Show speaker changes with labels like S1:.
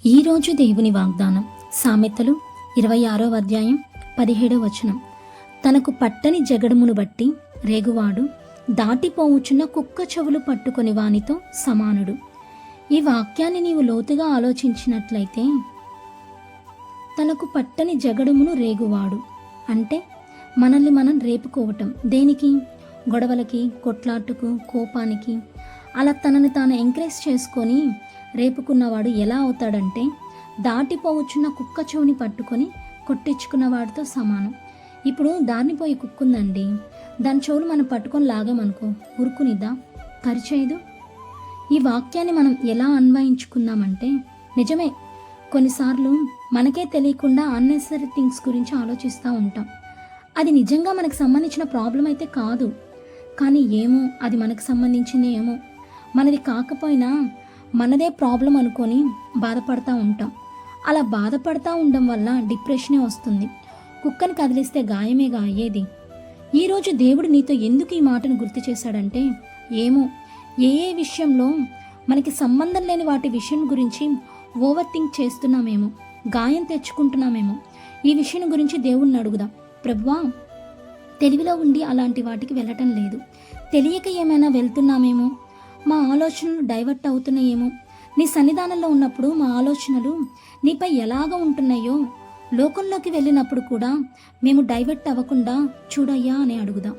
S1: ఈరోజు దేవుని వాగ్దానం సామెతలు 26వ అధ్యాయం 17వ వచనం. తనకు పట్టని జగడమును బట్టి రేగువాడు దాటిపోవుచున్న కుక్క చెవులు పట్టుకొని వానితో సమానుడు. ఈ వాక్యాన్ని నీవు లోతుగా ఆలోచించినట్లయితే, తనకు పట్టని జగడమును రేగువాడు అంటే మనల్ని మనం రేపుకోవటం. దేనికి? గొడవలకి, కొట్లాటుకు, కోపానికి. అలా తనని తాను ఎంకరేజ్ చేసుకొని రేపుకున్నవాడు ఎలా అవుతాడంటే, దాటిపోవచ్చున్న కుక్క చెవుని పట్టుకొని కొట్టించుకున్న వాడితో సమానం. ఇప్పుడు దారినిపోయి కుక్క ఉందండి, దాని చెవులు మనం పట్టుకొని లాగామనుకో, ఉరుకునిద్దా? కరిచేయదు. ఈ వాక్యాన్ని మనం ఎలా అన్వయించుకుందామంటే, నిజమే, కొన్నిసార్లు మనకే తెలియకుండా అన్నెసరీ థింగ్స్ గురించి ఆలోచిస్తూ ఉంటాం. అది నిజంగా మనకు సంబంధించిన ప్రాబ్లం అయితే కాదు, కానీ ఏమో అది మనకు సంబంధించింది, ఏమో మనది కాకపోయినా మనదే ప్రాబ్లం అనుకొని బాధపడతా ఉంటాం. అలా బాధపడతా ఉండడం వల్ల డిప్రెషనే వస్తుంది. కుక్కని కదిలిస్తే గాయమేగా అయ్యేది. ఈరోజు దేవుడు నీతో ఎందుకు ఈ మాటను గుర్తు చేశాడంటే, ఏమో ఏ విషయంలో మనకి సంబంధం లేని వాటి విషయం గురించి ఓవర్ థింక్ చేస్తున్నామేమో, గాయం తెచ్చుకుంటున్నామేమో. ఈ విషయం గురించి దేవుణ్ణి అడుగుదాం. ప్రభువా, తెలివిలో ఉండి అలాంటి వాటికి వెళ్ళటం లేదు, తెలియక ఏమైనా వెళ్తున్నామేమో, మా ఆలోచనలు డైవర్ట్ అవుతున్నాయేమో. నీ సన్నిధానంలో ఉన్నప్పుడు మా ఆలోచనలు నీపై ఎలాగ ఉంటున్నాయో, లోకంలోకి వెళ్ళినప్పుడు కూడా మేము డైవర్ట్ అవ్వకుండా చూడయ్యా అని అడుగుదాం.